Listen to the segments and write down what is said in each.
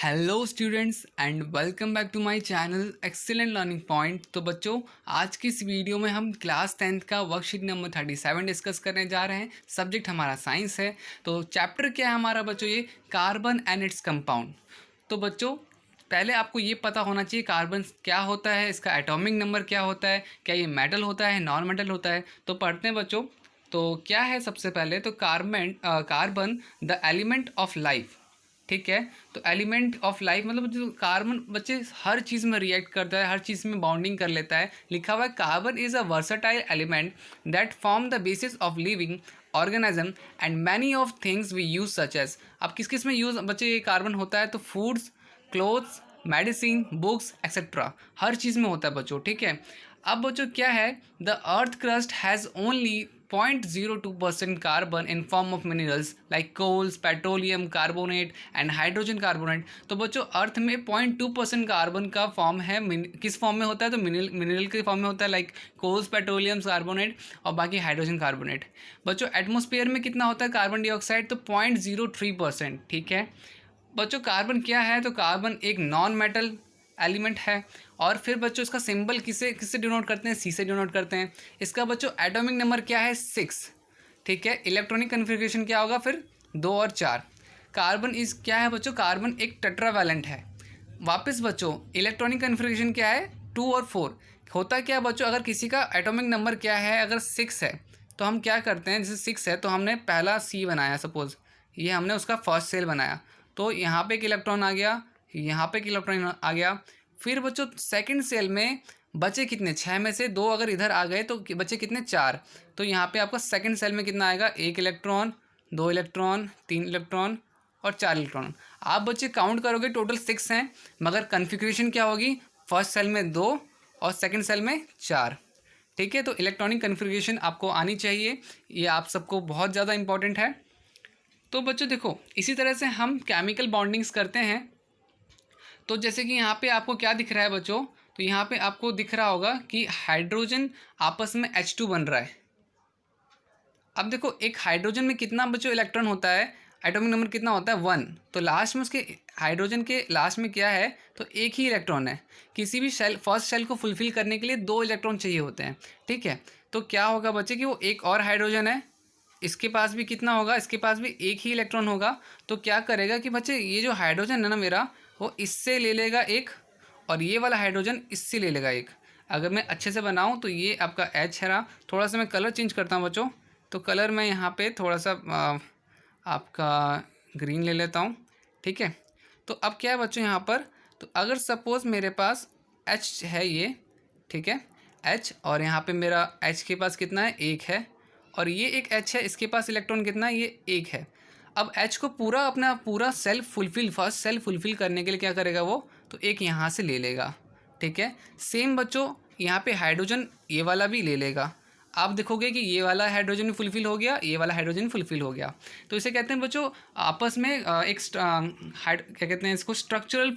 Hello students and welcome back to my channel excellent learning point. तो बच्चों, आज की इस वीडियो में हम क्लास 10th का वर्कशीट नंबर 37 डिस्कस करने जा रहे हैं। सब्जेक्ट हमारा साइंस है। तो चैप्टर क्या है हमारा बच्चों? ये कार्बन एंड इट्स कंपाउंड। तो बच्चों, पहले आपको ये पता होना चाहिए कार्बन क्या होता है, इसका एटॉमिक नंबर क्या होता है, क्या ये मेटल होता है, नॉन मेटल होता है। तो पढ़ते हैं बच्चों। तो क्या है सबसे पहले तो carbon the element of life. ठीक है। तो एलिमेंट ऑफ लाइफ मतलब जो कार्बन बच्चे हर चीज़ में रिएक्ट करता है, हर चीज़ में बॉन्डिंग कर लेता है। लिखा हुआ है carbon is a versatile element that form the basis of living organism and many of things we use such as. अब किस किस में यूज बच्चे ये कार्बन होता है? तो foods, clothes, medicine, books etcetera, हर चीज़ में होता है बच्चों। ठीक है। अब बच्चों क्या है, the earth crust has only 0.02% carbon in form of minerals like coals, petroleum carbonate and hydrogen carbonate. तो बच्चों अर्थ में 0.2% कार्बन का फॉर्म है। किस फॉर्म में होता है? तो मिनरल के फॉर्म में होता है, लाइक कोल्स, पेट्रोलियम कार्बोनेट और बाकी हाइड्रोजन कार्बोनेट। बच्चों एटमॉस्फेयर में कितना होता है कार्बन डाइऑक्साइड? तो 0.03%। ठीक है। बच्चों कार्बन क्या है? तो कार्बन एक नॉन मेटल एलिमेंट है। और फिर बच्चों इसका सिंबल किससे किससे डिनोट करते हैं? सी से डिनोट करते हैं। इसका बच्चों एटॉमिक नंबर क्या है? 6। ठीक है। इलेक्ट्रॉनिक कन्फिग्रेशन क्या होगा फिर? 2 और 4। कार्बन इज क्या है बच्चों? कार्बन एक टेट्रावैलेंट है। वापस बच्चों इलेक्ट्रॉनिक कन्फिग्रेशन क्या है? 2 और 4। होता क्या है बच्चों, अगर किसी का एटॉमिक नंबर क्या है, अगर 6 है तो हम क्या करते हैं, जैसे 6 है तो हमने पहला सी बनाया, सपोज ये हमने उसका फर्स्ट सेल बनाया, तो यहाँ पे एक इलेक्ट्रॉन आ गया, यहाँ पे एक इलेक्ट्रॉन आ गया। फिर बच्चों सेकंड सेल में बचे कितने? 6 में से 2 अगर इधर आ गए तो बचे कितने? 4। तो यहाँ पे आपका सेकंड सेल में कितना आएगा? 1 इलेक्ट्रॉन, 2 इलेक्ट्रॉन, 3 इलेक्ट्रॉन और 4 इलेक्ट्रॉन। आप बच्चे काउंट करोगे टोटल 6 हैं, मगर कन्फिग्रेशन क्या होगी? फर्स्ट सेल में 2 और सेकंड सेल में 4। ठीक है। तो इलेक्ट्रॉनिक कन्फिग्रेशन आपको आनी चाहिए, ये आप सबको बहुत ज़्यादा इंपॉर्टेंट है। तो बच्चों देखो, इसी तरह से हम केमिकल बॉन्डिंग्स करते हैं। तो जैसे कि यहाँ पे आपको क्या दिख रहा है बच्चों? तो यहाँ पे आपको दिख रहा होगा कि हाइड्रोजन आपस में H2 बन रहा है। अब देखो एक हाइड्रोजन में कितना बच्चों इलेक्ट्रॉन होता है? एटॉमिक नंबर कितना होता है? 1। तो लास्ट में उसके हाइड्रोजन के लास्ट में क्या है? तो एक ही इलेक्ट्रॉन है। किसी भी सेल फर्स्ट सेल को फुलफिल करने के लिए 2 इलेक्ट्रॉन चाहिए होते हैं। ठीक है। तो क्या होगा बच्चे कि वो एक और हाइड्रोजन है, इसके पास भी कितना होगा? इसके पास भी एक ही इलेक्ट्रॉन होगा। तो क्या करेगा कि बच्चे ये जो हाइड्रोजन है ना मेरा, वो इससे ले लेगा एक, और ये वाला हाइड्रोजन इससे ले लेगा एक। अगर मैं अच्छे से बनाऊं तो ये आपका H है ना। थोड़ा सा मैं कलर चेंज करता हूं बच्चों। तो कलर मैं यहाँ पे थोड़ा सा आपका ग्रीन ले लेता हूँ। ठीक है। तो अब क्या है बच्चों यहाँ पर, तो अगर सपोज़ मेरे पास H है ये, ठीक है, H, और यहाँ पे मेरा H के पास कितना है? 1 है। और ये एक H है, इसके पास इलेक्ट्रॉन कितना है? ये 1 है। अब H को पूरा अपना पूरा self fulfil, first self fulfil करने के लिए क्या करेगा वो? तो एक यहाँ से ले लेगा। ठीक है। सेम बच्चों यहाँ पे हाइड्रोजन ये वाला भी ले लेगा। आप देखोगे कि ये वाला हाइड्रोजन भी फुलफिल हो गया, ये वाला हाइड्रोजन फुलफिल हो गया। तो इसे कहते हैं बच्चों आपस में एक क्या कहते हैं इसको? स्ट्रक्चरल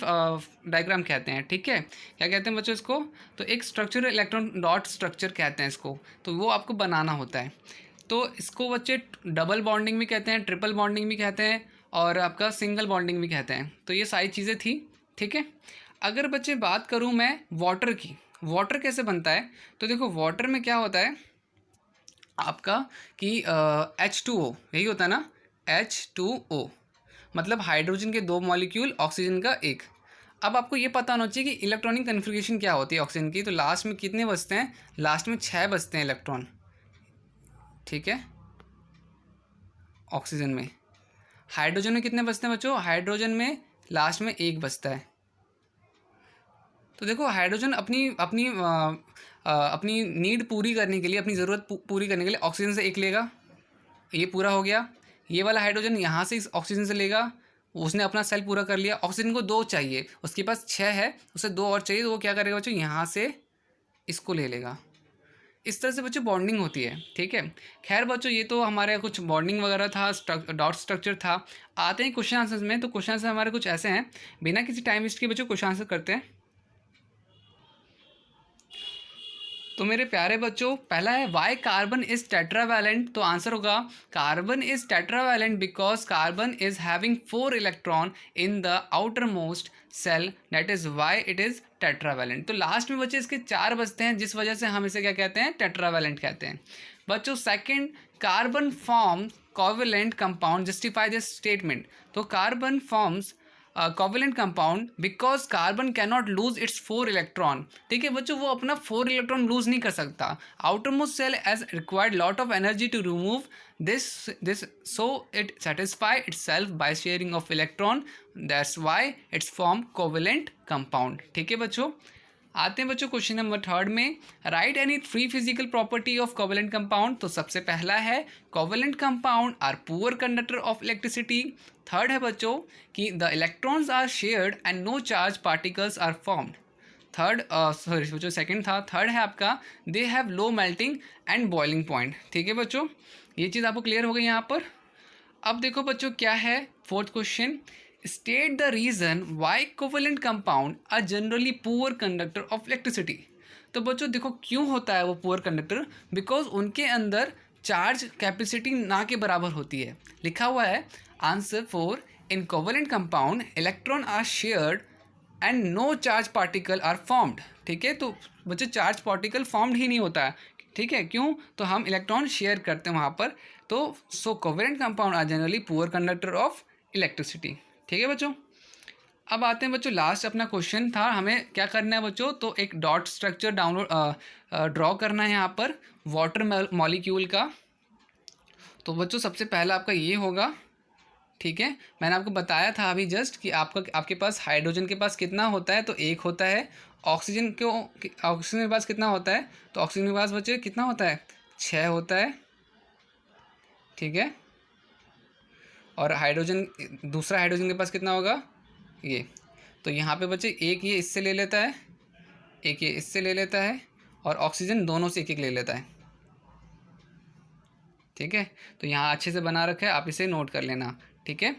डायग्राम कहते हैं। ठीक है। क्या कहते हैं बच्चों इसको? तो एक स्ट्रक्चरल इलेक्ट्रॉन डॉट स्ट्रक्चर कहते हैं इसको। तो वो आपको बनाना होता है। तो इसको बच्चे डबल बॉन्डिंग भी कहते हैं, ट्रिपल बॉन्डिंग भी कहते हैं, और आपका सिंगल बॉन्डिंग भी कहते हैं। तो ये सारी चीज़ें थी। ठीक है। अगर बच्चे बात करूँ मैं वाटर की, वाटर कैसे बनता है? तो देखो वाटर में क्या होता है आपका कि H2O यही होता है ना, H2O मतलब हाइड्रोजन के 2 मॉलिक्यूल, ऑक्सीजन का 1। अब आपको ये पता होना चाहिए कि इलेक्ट्रॉनिक कन्फिग्रेशन क्या होती है ऑक्सीजन की। तो लास्ट में कितने बचते हैं? लास्ट में 6 बचते हैं इलेक्ट्रॉन। ठीक है। ऑक्सीजन में। हाइड्रोजन में कितने बचते हैं बच्चों? हाइड्रोजन में लास्ट में 1 बचता है। तो देखो हाइड्रोजन अपनी अपनी अपनी नीड पूरी करने के लिए, अपनी ज़रूरत पूरी करने के लिए ऑक्सीजन से 1 लेगा, ये पूरा हो गया। ये वाला हाइड्रोजन यहाँ से इस ऑक्सीजन से लेगा, उसने अपना सेल पूरा कर लिया। ऑक्सीजन को 2 चाहिए, उसके पास 6 है, उसे 2 और चाहिए, तो वो क्या करेगा बच्चों? यहाँ से इसको ले लेगा। इस तरह से बच्चों बॉन्डिंग होती है। ठीक है। खैर बच्चों ये तो हमारे कुछ बॉन्डिंग वगैरह था, डॉट स्ट्रक्चर था। आते हैं क्वेश्चन आंसर्स में। तो क्वेश्चन आंसर हमारे कुछ ऐसे हैं, बिना किसी टाइम वेस्ट के बच्चों क्वेश्चन आंसर करते हैं। तो मेरे प्यारे बच्चों, पहला है वाई कार्बन इज टेट्रावैलेंट। तो आंसर होगा carbon is tetravalent because carbon is having 4 electron in the outermost shell, that is why it is tetravalent. तो लास्ट में बच्चे इसके 4 बचते हैं, जिस वजह से हम इसे क्या कहते हैं, टेट्रावैलेंट कहते हैं। बच्चों second, carbon form covalent compound, justify this statement. तो carbon forms covalent compound because carbon cannot lose its 4 electron. ठीक है बच्चों, वो अपना 4 इलेक्ट्रॉन लूज नहीं कर सकता। Outermost shell as required lot of energy to remove this so it satisfy itself by sharing of electron, that's why it's form covalent compound. ठीक है बच्चों, आते हैं बच्चों क्वेश्चन नंबर 3 में, write any 3 physical property of covalent compound. तो सबसे पहला है covalent compound are poor conductor of electricity. Third है बच्चों कि the electrons are shared and no charge particles are formed. Sorry बच्चों सेकंड था, थर्ड है आपका they have low melting and boiling point. ठीक है बच्चों, ये चीज़ आपको क्लियर हो गई यहाँ पर। अब देखो बच्चों क्या है fourth question, state the reason why covalent compound are generally poor conductor of electricity. तो बच्चों देखो क्यों होता है वो पुअर कंडक्टर, बिकॉज उनके अंदर चार्ज कैपेसिटी ना के बराबर होती है। लिखा हुआ है answer 4, in covalent compound electron are shared and no charge particle are formed. ठीक है, तो बच्चों चार्ज पार्टिकल फॉर्म्ड ही नहीं होता है। ठीक है, क्यों, तो हम इलेक्ट्रॉन शेयर करते हैं वहाँ पर। तो so covalent compound are generally poor conductor of electricity. ठीक है बच्चों, अब आते हैं बच्चों लास्ट अपना क्वेश्चन था, हमें क्या करना है बच्चों, तो एक डॉट स्ट्रक्चर ड्रॉ करना है यहाँ पर वाटर मॉलिक्यूल का। तो बच्चों सबसे पहला आपका ये होगा। ठीक है, मैंने आपको बताया था अभी जस्ट कि आपके पास हाइड्रोजन के पास कितना होता है, तो 1 होता है। ऑक्सीजन के पास कितना होता है, तो ऑक्सीजन के पास बच्चे कितना होता है, 6 होता है। ठीक है, और हाइड्रोजन, दूसरा हाइड्रोजन के पास कितना होगा, ये। तो यहाँ पे बच्चे एक ये इससे ले लेता है, एक ये इससे ले लेता है, और ऑक्सीजन दोनों से एक एक ले लेता है। ठीक है, तो यहाँ अच्छे से बना रखा है, आप इसे नोट कर लेना। ठीक है,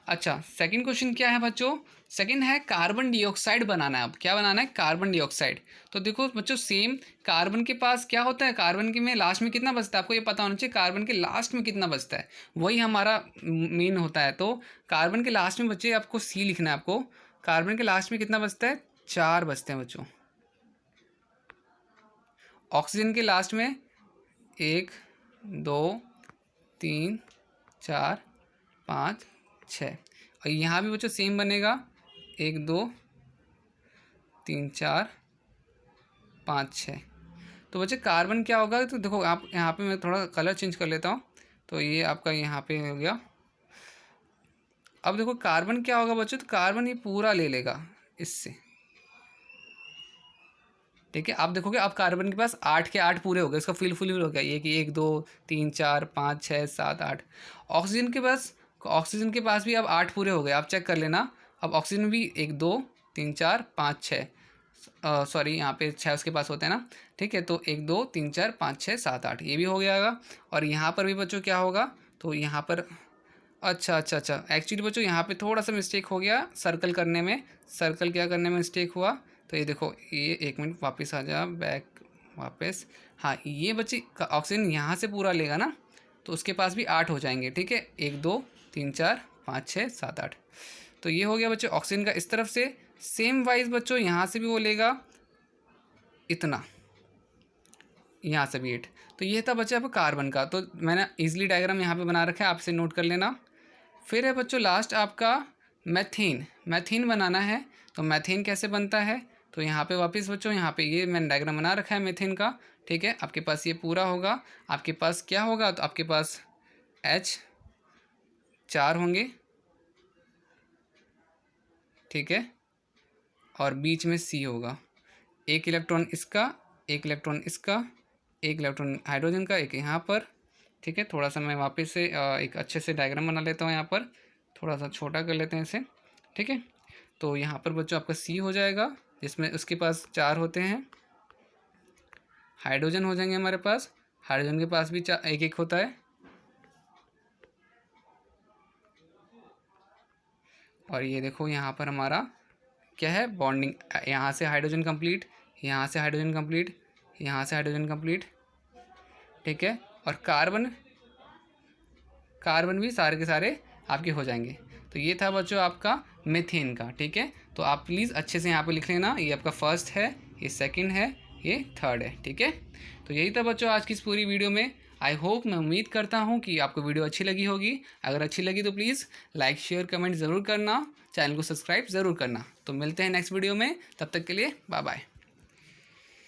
अच्छा सेकंड क्वेश्चन क्या है बच्चों, सेकंड है कार्बन डाइऑक्साइड बनाना है। अब क्या बनाना है, कार्बन डाइऑक्साइड। तो देखो बच्चों सेम कार्बन के पास क्या होता है, कार्बन के में लास्ट में कितना बचता है, आपको ये पता होना चाहिए कार्बन के लास्ट में कितना बचता है, वही हमारा मेन होता है। तो कार्बन के लास्ट में बच्चे आपको सी लिखना है, आपको कार्बन के लास्ट में कितना बचता है, 4 बचते हैं बच्चों। ऑक्सीजन के लास्ट में 1 2 3 4 5 6, और यहाँ भी बच्चों सेम बनेगा, 1 2 3 4 5 6। तो बच्चे कार्बन क्या होगा, तो देखो आप यहाँ पे मैं थोड़ा कलर चेंज कर लेता हूँ, तो ये आपका यहाँ पे हो गया। अब देखो कार्बन क्या होगा बच्चों, तो कार्बन ये पूरा ले लेगा इससे। ठीक है, आप देखोगे आप कार्बन के पास 8 के 8 पूरे हो गए, इसका फुल हो गया, ये कि 1 2 3 4 5 6 7 8। ऑक्सीजन के पास भी अब 8 पूरे हो गए, आप चेक कर लेना। अब ऑक्सीजन में भी 1 2 3 4 5 6, सॉरी यहाँ पे 6 उसके पास होते हैं ना। ठीक है, तो 1 2 3 4 5 6 7 8 ये भी हो गया। और यहाँ पर भी बच्चों क्या होगा, तो यहाँ पर अच्छा एक्चुअली बच्चों यहाँ पे थोड़ा सा मिस्टेक हो गया सर्कल करने में, सर्कल क्या करने में मिस्टेक हुआ। तो ये देखो, ये 1 मिनट वापस आ जा, बैक वापस। हाँ, ये बच्चे ऑक्सीजन यहाँ से पूरा लेगा ना, तो उसके पास भी 8 हो जाएंगे। ठीक है, 1 2 3 4 5 6 7 8। तो ये हो गया बच्चों ऑक्सीजन का इस तरफ से। सेम वाइज बच्चों यहाँ से भी वो लेगा इतना, यहाँ से भी 8। तो ये था बच्चे आपको कार्बन का। तो मैंने ईजिली डायग्राम यहाँ पे बना रखा है, आपसे नोट कर लेना। फिर है बच्चों लास्ट आपका मैथीन बनाना है। तो मैथीन कैसे बनता है, तो यहाँ पे वापस बच्चों यहाँ पे ये मैंने डायग्राम बना रखा है मैथीन का। ठीक है, आपके पास ये पूरा होगा, आपके पास क्या होगा, तो आपके पास H 4 होंगे। ठीक है, और बीच में C होगा, 1 इलेक्ट्रॉन इसका, 1 इलेक्ट्रॉन इसका, 1 इलेक्ट्रॉन हाइड्रोजन का, एक यहाँ पर। ठीक है, थोड़ा सा मैं वापस से एक अच्छे से डायग्राम बना लेता हूँ, यहाँ पर थोड़ा सा छोटा कर लेते हैं इसे। ठीक है, तो यहाँ पर बच्चों आपका C हो जाएगा, जिसमें उसके पास 4 होते हैं। हाइड्रोजन हो जाएंगे हमारे पास, हाइड्रोजन के पास भी 1 1 होता है। और ये देखो यहाँ पर हमारा क्या है, बॉन्डिंग, यहाँ से हाइड्रोजन कंप्लीट, यहाँ से हाइड्रोजन कंप्लीट, यहाँ से हाइड्रोजन कंप्लीट, ठीक है। और कार्बन भी सारे के सारे आपके हो जाएंगे। तो ये था बच्चों आपका मीथेन का, ठीक है। तो आप प्लीज़ अच्छे से यहाँ पे लिख लेना, ये आपका फर्स्ट है, ये सेकंड है, ये थर्ड है, ठीक है। तो यही था बच्चों आज की इस पूरी वीडियो में। आई होप, मैं उम्मीद करता हूँ कि आपको वीडियो अच्छी लगी होगी। अगर अच्छी लगी तो प्लीज़ लाइक शेयर कमेंट ज़रूर करना, चैनल को सब्सक्राइब ज़रूर करना। तो मिलते हैं नेक्स्ट वीडियो में, तब तक के लिए बाय बाय।